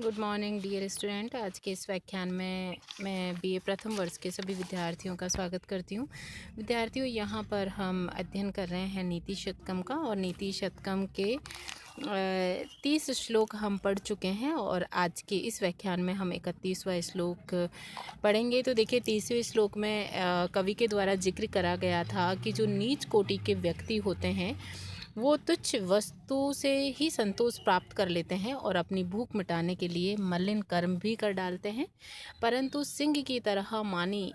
Good morning dear student. आज के इस व्याख्यान में मैं बीए प्रथम वर्ष के सभी विद्यार्थियों का स्वागत करती हूँ। विद्यार्थियों, यहाँ पर हम अध्ययन कर रहे हैं नीति शतकम का, और नीति शतकम के 30 श्लोक हम पढ़ चुके हैं और आज के इस व्याख्यान में हम 31वां श्लोक पढ़ेंगे। तो देखिए, 30वें श्लोक में कवि के द्वारा जिक्र करा गया था कि जो नीच कोटि के व्यक्ति होते हैं वो तुच्छ वस्तु से ही संतोष प्राप्त कर लेते हैं और अपनी भूख मिटाने के लिए मलिन कर्म भी कर डालते हैं, परंतु सिंह की तरह मानी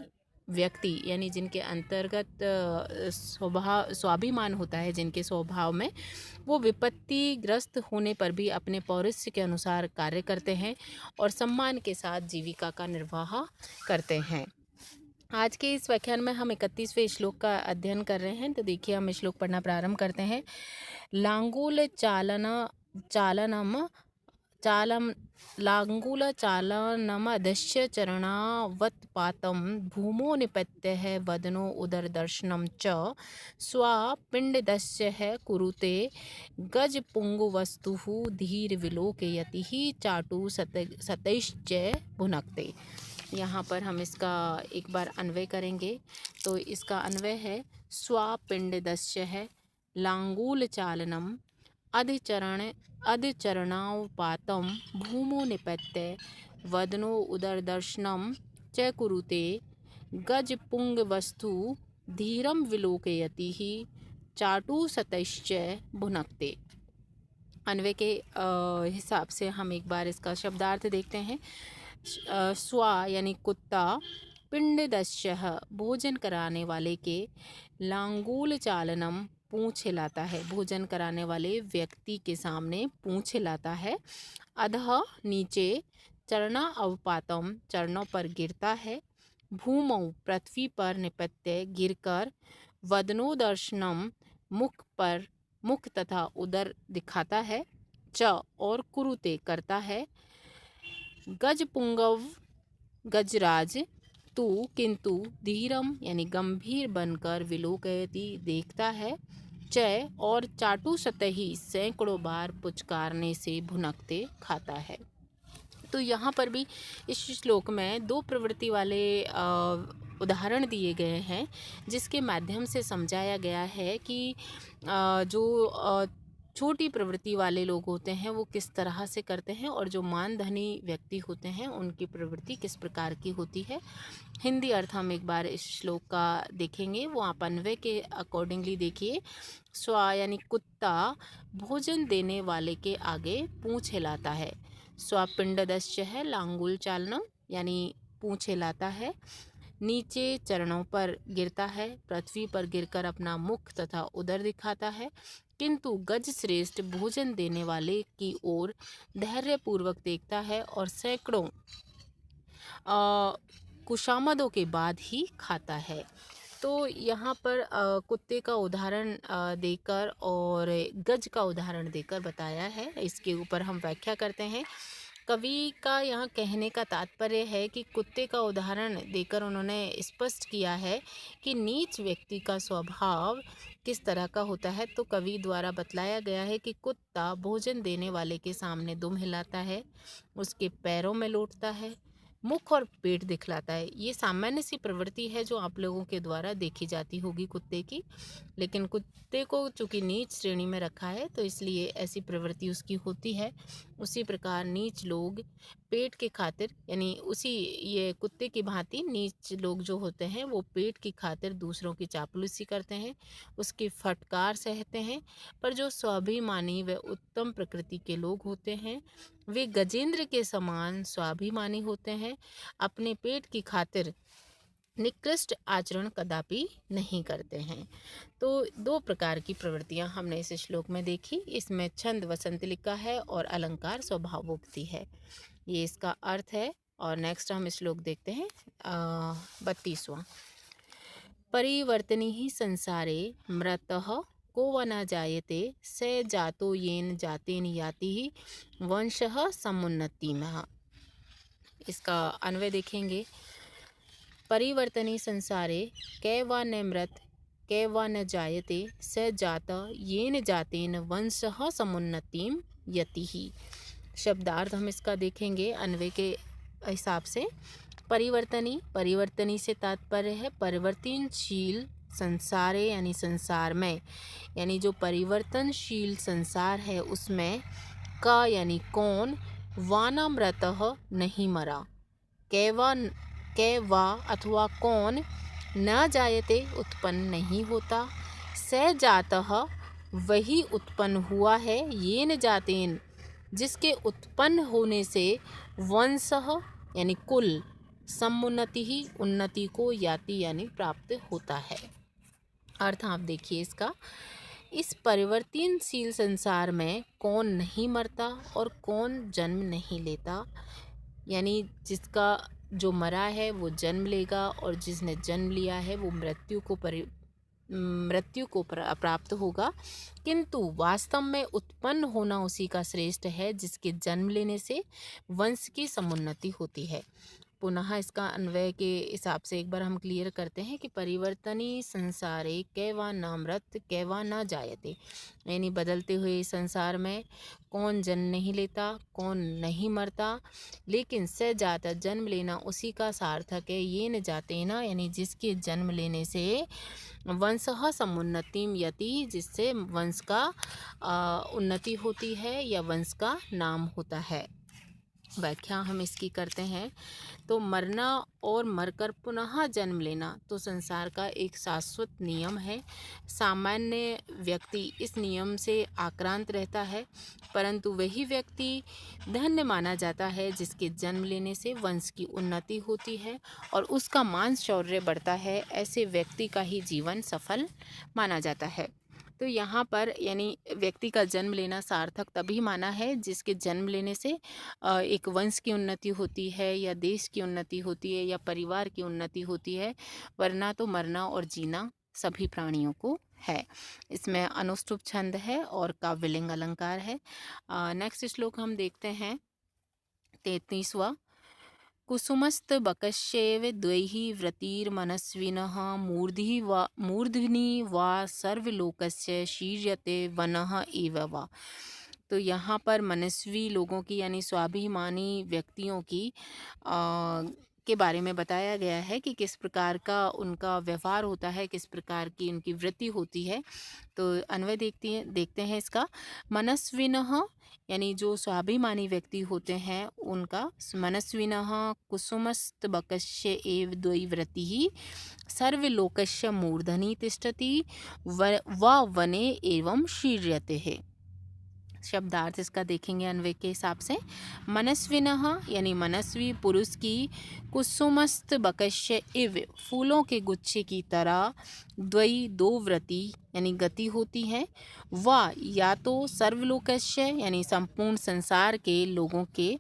व्यक्ति यानी जिनके अंतर्गत स्वभाव स्वाभिमान होता है, जिनके स्वभाव में, वो विपत्तिग्रस्त होने पर भी अपने पौरुष के अनुसार कार्य करते हैं और सम्मान के साथ जीविका का निर्वाह करते हैं। आज के इस व्याख्यान में हम 31वें श्लोक का अध्ययन कर रहे हैं। तो देखिए, हम श्लोक पढ़ना प्रारंभ करते हैं। लांगूल चालम लांगूल चालनमदश्य चरणावत्पातं भूमो निपत्य वदनो उदरदर्शनं च स्वापिण्डदस्य कुरुते गजपुंगवस्तुः धीर्विलोकयति चाटु सतैश्च भुनक्ते। यहाँ पर हम इसका एक बार अन्वय करेंगे। तो इसका अन्वय है, स्वापिंडदस्य है, लांगूल चालनम अधिचरणावपातं भूमो निपत्य वदनो उदरदर्शनं च कुरुते गजपुंगवस्तु धीरं विलोकयति चाटु सतैश्च भुनक्ते। अन्वय के हिसाब से हम एक बार इसका शब्दार्थ देखते हैं। स्वा यानी कुत्ता, पिंडदस्य भोजन कराने वाले के, लांगूल चालनम पूँछ हिलाता है, भोजन कराने वाले व्यक्ति के सामने पूँछ हिलाता है। अधः नीचे, चरणा अवपातम चरणों पर गिरता है, भूमौ पृथ्वी पर निपत्य गिरकर, वदनो दर्शनम मुख तथा उदर दिखाता है, च और कुरुते करता है, गजपुंगव गजराज, तू किंतु, धीरम यानी गंभीर बनकर, विलोकयति देखता है, चय और चाटू सतही सैकड़ों बार पुचकारने से भुनकते खाता है। तो यहाँ पर भी इस श्लोक में दो प्रवृत्ति वाले उदाहरण दिए गए हैं, जिसके माध्यम से समझाया गया है कि जो छोटी प्रवृत्ति वाले लोग होते हैं वो किस तरह से करते हैं और जो मानधनी व्यक्ति होते हैं उनकी प्रवृत्ति किस प्रकार की होती है। हिंदी अर्थ हम एक बार इस श्लोक का देखेंगे, वो आप अन्वय के अकॉर्डिंगली देखिए। स्वा यानी कुत्ता भोजन देने वाले के आगे पूँछ हिलाता है, स्वापिंडदस्य है, लांगुल चालनम यानी पूँछ हिलाता है, नीचे चरणों पर गिरता है, पृथ्वी पर गिरकर अपना मुख तथा उदर दिखाता है, किंतु गज श्रेष्ठ भोजन देने वाले की ओर धैर्यपूर्वक देखता है और सैकड़ों कुशामदों के बाद ही खाता है। तो यहाँ पर कुत्ते का उदाहरण देकर और गज का उदाहरण देकर बताया है। इसके ऊपर हम व्याख्या करते हैं। कवि का यहाँ कहने का तात्पर्य है कि कुत्ते का उदाहरण देकर उन्होंने स्पष्ट किया है कि नीच व्यक्ति का स्वभाव किस तरह का होता है। तो कवि द्वारा बतलाया गया है कि कुत्ता भोजन देने वाले के सामने दुम हिलाता है, उसके पैरों में लौटता है, मुख और पेट दिखलाता है। ये सामान्य सी प्रवृत्ति है जो आप लोगों के द्वारा देखी जाती होगी कुत्ते की, लेकिन कुत्ते को चूँकि नीच श्रेणी में रखा है तो इसलिए ऐसी प्रवृत्ति उसकी होती है। उसी प्रकार नीच लोग पेट के खातिर, यानी उसी ये कुत्ते की भांति नीच लोग जो होते हैं वो पेट की खातिर दूसरों की चापलूसी करते हैं, उसकी फटकार सहते हैं। पर जो स्वाभिमानी व उत्तम प्रकृति के लोग होते हैं वे गजेंद्र के समान स्वाभिमानी होते हैं, अपने पेट की खातिर निकृष्ट आचरण कदापि नहीं करते हैं। तो दो प्रकार की प्रवृत्तियां हमने इस श्लोक में देखी। इसमें छंद वसंत लिखा है और अलंकार स्वभावोक्ति है, ये इसका अर्थ है। और नेक्स्ट हम श्लोक देखते हैं 32वां। परिवर्तनी ही संसारे मृतः को व न जायते स जातो येन जातेन याति ही वंशः समुन्नतिमः। इसका अन्वय देखेंगे। परिवर्तनी संसारे कै वा न मृत कै वा न जायते स जात येन जातेन वंशः समुन्नतिम यति ही। शब्दार्थ हम इसका देखेंगे अन्वय के हिसाब से। परिवर्तनी से तात्पर्य है परिवर्तनशील संसारे यानी संसार में, यानी जो परिवर्तनशील संसार है उसमें का यानी कौन, वानामृतः नहीं मरा, कैवा कैवा अथवा कौन, न जायते उत्पन्न नहीं होता, स जातः वही उत्पन्न हुआ है, ये न जातेन जिसके उत्पन्न होने से, वंशः यानी कुल, समुन्नति ही उन्नति को याति यानी प्राप्त होता है। अर्थ आप देखिए इसका, इस परिवर्तनशील संसार में कौन नहीं मरता और कौन जन्म नहीं लेता, यानी जिसका जो मरा है वो जन्म लेगा और जिसने जन्म लिया है वो मृत्यु को प्राप्त होगा, किंतु वास्तव में उत्पन्न होना उसी का श्रेष्ठ है जिसके जन्म लेने से वंश की समुन्नति होती है। पुनः इसका अन्वय के हिसाब से एक बार हम क्लियर करते हैं कि परिवर्तनी संसारे कैवा नामृत कैवा ना जायते, यानी बदलते हुए संसार में कौन जन्म नहीं लेता कौन नहीं मरता, लेकिन स जाता जन्म लेना उसी का सार्थक है, ये न जाते ना यानी जिसके जन्म लेने से वंशः समुन्नतिम यति, जिससे वंश का उन्नति होती है या वंश का नाम होता है। व्याख्या हम इसकी करते हैं तो मरना और मरकर पुनः जन्म लेना तो संसार का एक शाश्वत नियम है। सामान्य व्यक्ति इस नियम से आक्रांत रहता है, परंतु वही व्यक्ति धन्य माना जाता है जिसके जन्म लेने से वंश की उन्नति होती है और उसका मान शौर्य बढ़ता है। ऐसे व्यक्ति का ही जीवन सफल माना जाता है। तो यहाँ पर यानी व्यक्ति का जन्म लेना सार्थक तभी माना है जिसके जन्म लेने से एक वंश की उन्नति होती है या देश की उन्नति होती है या परिवार की उन्नति होती है, वरना तो मरना और जीना सभी प्राणियों को है। इसमें अनुष्टुप छंद है और काव्यलिंग अलंकार है। नेक्स्ट श्लोक हम देखते हैं 33वां। कुसुमस्तबकस्यैव द्वैः व्रतिर्मनस्विनः मूर्ध्नि वा सर्वलोकस्य शीर्यते वनः एव वा। तो यहाँ पर मनस्वी लोगों की यानी स्वाभिमानी व्यक्तियों की के बारे में बताया गया है कि किस प्रकार का उनका व्यवहार होता है, किस प्रकार की उनकी वृत्ति होती है। तो अन्वय देखते हैं इसका। मनस्विनः यानी जो स्वाभिमानी व्यक्ति होते हैं उनका, मनस्विनः कुसुमस्तबकस्य एव द्वैव्रतिः सर्वलोकस्य मूर्धनि तिष्ठति व वने एवं शीर्यते है। शब्दार्थ इसका देखेंगे अन्वय के हिसाब से। मनस्विनः यानी मनस्वी पुरुष की, कुसुमस्तबकस्य इव फूलों के गुच्छे की तरह, द्वयी दो व्रति यानी गति होती है, व या तो सर्वलोकस्य यानी संपूर्ण संसार के लोगों के,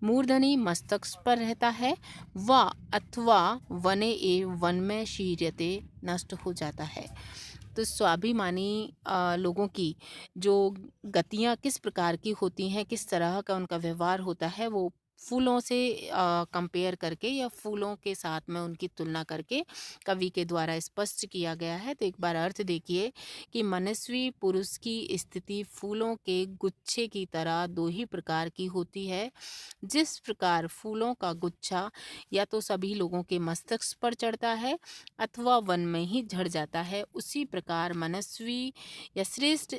मूर्धनि मस्तक पर रहता है, व अथवा वने एव वन में शीर्यते नष्ट हो जाता है। तो स्वाभिमानी लोगों की जो गतियाँ किस प्रकार की होती हैं, किस तरह का उनका व्यवहार होता है, वो फूलों से कंपेयर करके या फूलों के साथ में उनकी तुलना करके कवि के द्वारा स्पष्ट किया गया है। तो एक बार अर्थ देखिए कि मनस्वी पुरुष की स्थिति फूलों के गुच्छे की तरह दो ही प्रकार की होती है। जिस प्रकार फूलों का गुच्छा या तो सभी लोगों के मस्तक पर चढ़ता है अथवा वन में ही झड़ जाता है, उसी प्रकार मनस्वी या श्रेष्ठ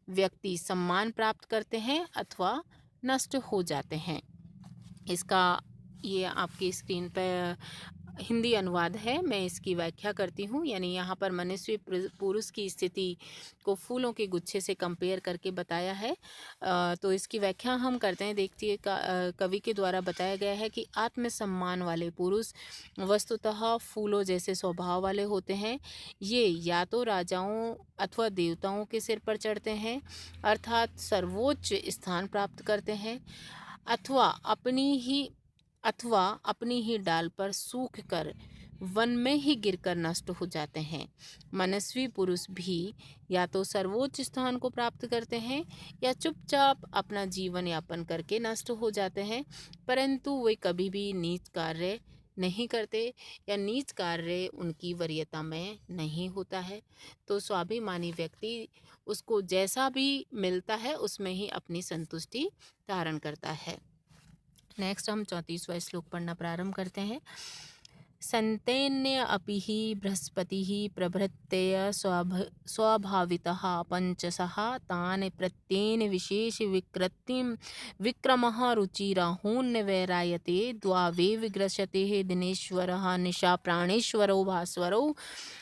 व्यक्ति सम्मान प्राप्त करते हैं अथवा नष्ट हो जाते हैं। इसका ये आपकी स्क्रीन पर हिंदी अनुवाद है, मैं इसकी व्याख्या करती हूँ। यानी यहाँ पर मनस्वी पुरुष की स्थिति को फूलों के गुच्छे से कंपेयर करके बताया है। तो इसकी व्याख्या हम करते हैं। देखिए कवि के द्वारा बताया गया है कि आत्मसम्मान वाले पुरुष वस्तुतः फूलों जैसे स्वभाव वाले होते हैं। ये या तो राजाओं अथवा देवताओं के सिर पर चढ़ते हैं अर्थात सर्वोच्च स्थान प्राप्त करते हैं, अथवा अपनी ही डाल पर सूख कर वन में ही गिरकर नष्ट हो जाते हैं। मनस्वी पुरुष भी या तो सर्वोच्च स्थान को प्राप्त करते हैं या चुपचाप अपना जीवन यापन करके नष्ट हो जाते हैं, परंतु वे कभी भी नीच कार्य नहीं करते या नीच कार्य उनकी वरीयता में नहीं होता है। तो स्वाभिमानी व्यक्ति उसको जैसा भी मिलता है उसमें ही अपनी संतुष्टि धारण करता है। नेक्स्ट हम 34वां श्लोक पढ़ना प्रारंभ करते हैं। संतेन्य अपि हि बृहस्पतिः प्रभृतय स्वभावितः पंचशः तान् प्रत्येन विशेष विकृतिं विक्रमः रुचिराहुन्नवैरायते द्वावे विग्रस्यते दिनेश्वरः निशा प्राणेश्वरो भास्वरो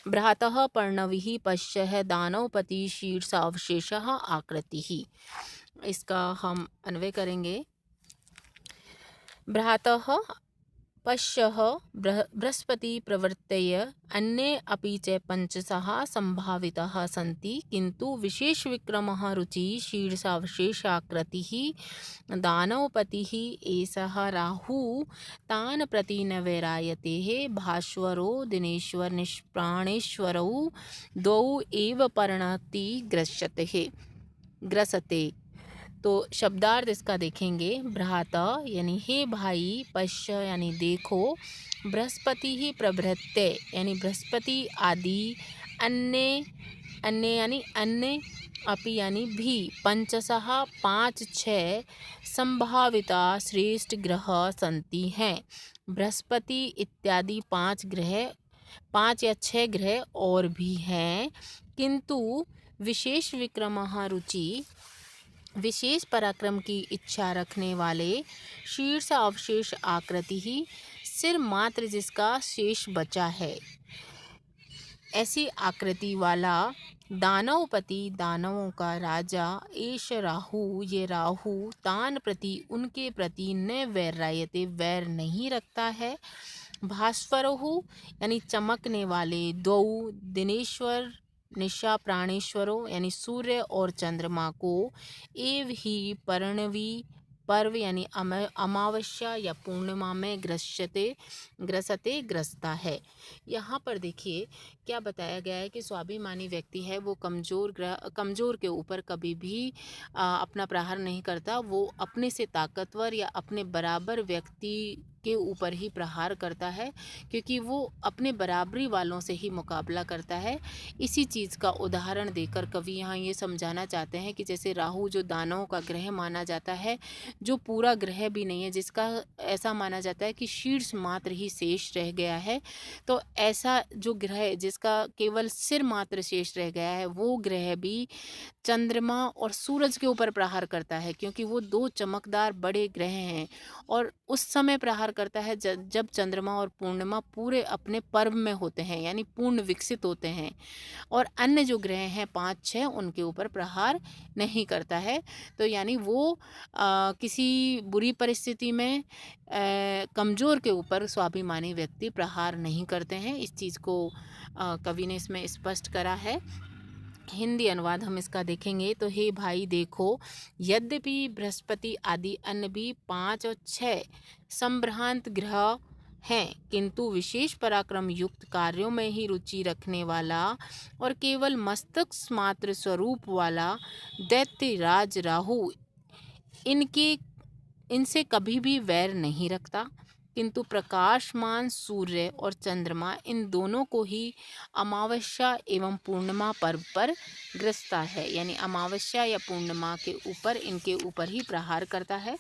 भ्रातः पर्णविः पश्यः दानवपति शीर्षावशेषः आकृतिः। इसका हम अन्वय करेंगे। भ्रातः पश्यः बृहस्पति प्रवर्तय अन्ये अपि च पंचशः संभाविताः सन्ति किन्तु विशेष विक्रमः रुचि शीर्षावशेषाकृतिः दानवपतिः एषः राहुः तान् प्रति न वैरायते भास्वरो दिनेश्वर निष्प्राणेश्वरौ द्वौ एव पर्णति ग्रसते। तो शब्दार्थ इसका देखेंगे। भ्राता यानी हे भाई, पश्य यानी देखो, बृहस्पति ही प्रभृत्य यानी बृहस्पति आदि, अन्य अन्य यानी अन्य, अपि यानी भी, पंचशः 5-6 संभाविता श्रेष्ठ ग्रह संति हैं। बृहस्पति इत्यादि 5 ग्रह, 5 या 6 ग्रह और भी हैं, किंतु विशेष विक्रमः रुचि विशेष पराक्रम की इच्छा रखने वाले शीर्ष अवशेष आकृति ही, सिर मात्र जिसका शेष बचा है, ऐसी आकृति वाला दानवपति दानवों का राजा एष राहु, ये राहु तान प्रति उनके प्रति न वैरायते वैर नहीं रखता है। भास्वरहु यानी चमकने वाले, दो दिनेश्वर निशा प्राणेश्वरों यानी सूर्य और चंद्रमा को, एव ही पर्णवी पर्व यानी अमावस्या या पूर्णिमा में ग्रसता है। यहाँ पर देखिए क्या बताया गया है कि स्वाभिमानी व्यक्ति है वो कमज़ोर के ऊपर कभी भी अपना प्रहार नहीं करता। वो अपने से ताकतवर या अपने बराबर व्यक्ति के ऊपर ही प्रहार करता है, क्योंकि वो अपने बराबरी वालों से ही मुकाबला करता है। इसी चीज़ का उदाहरण देकर कवि यहाँ ये समझाना चाहते हैं कि जैसे राहु जो दानवों का ग्रह माना जाता है, जो पूरा ग्रह भी नहीं है, जिसका ऐसा माना जाता है कि शीर्ष मात्र ही शेष रह गया है, तो ऐसा जो ग्रह जिसका केवल सिर मात्र शेष रह गया है, वो ग्रह भी चंद्रमा और सूरज के ऊपर प्रहार करता है, क्योंकि वो 2 चमकदार बड़े ग्रह हैं। और उस समय प्रहार करता है जब चंद्रमा और पूर्णिमा पूरे अपने पर्व में होते हैं, यानी पूर्ण विकसित होते हैं। और अन्य जो ग्रह हैं 5-6, उनके ऊपर प्रहार नहीं करता है। तो यानी वो किसी बुरी परिस्थिति में कमज़ोर के ऊपर स्वाभिमानी व्यक्ति प्रहार नहीं करते हैं। इस चीज़ को कवि ने इसमें स्पष्ट करा है। हिंदी अनुवाद हम इसका देखेंगे तो हे भाई देखो, यद्यपि बृहस्पति आदि अन्य भी 5 और 6 संभ्रांत ग्रह हैं, किंतु विशेष पराक्रम युक्त कार्यों में ही रुचि रखने वाला और केवल मस्तक मात्र स्वरूप वाला दैत्य राज राहु इनसे कभी भी वैर नहीं रखता, किंतु प्रकाशमान सूर्य और चंद्रमा इन दोनों को ही अमावस्या एवं पूर्णिमा पर्व पर ग्रसता है। यानी अमावस्या या पूर्णिमा के ऊपर इनके ऊपर ही प्रहार करता है।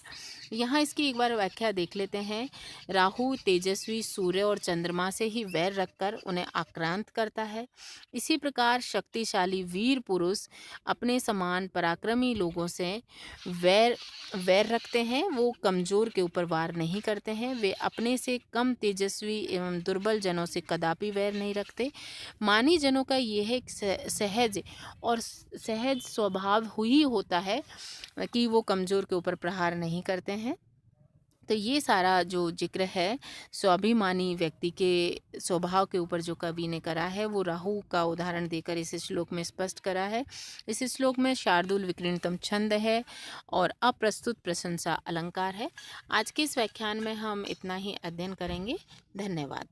यहाँ इसकी एक बार व्याख्या देख लेते हैं। राहु तेजस्वी सूर्य और चंद्रमा से ही वैर रखकर उन्हें आक्रांत करता है। इसी प्रकार शक्तिशाली वीर पुरुष अपने समान पराक्रमी लोगों से वैर रखते हैं। वो कमज़ोर के ऊपर वार नहीं करते हैं। वे अपने से कम तेजस्वी एवं दुर्बल जनों से कदापि वैर नहीं रखते। मानी जनों का यह एक सहज स्वभाव ही होता है कि वो कमज़ोर के ऊपर प्रहार नहीं करते हैं। तो ये सारा जो जिक्र है स्वाभिमानी व्यक्ति के स्वभाव के ऊपर जो कवि ने करा है, वो राहु का उदाहरण देकर इस श्लोक में स्पष्ट करा है। इस श्लोक में शार्दूल विक्रीणतम छंद है और अप्रस्तुत प्रशंसा अलंकार है। आज के इस व्याख्यान में हम इतना ही अध्ययन करेंगे। धन्यवाद।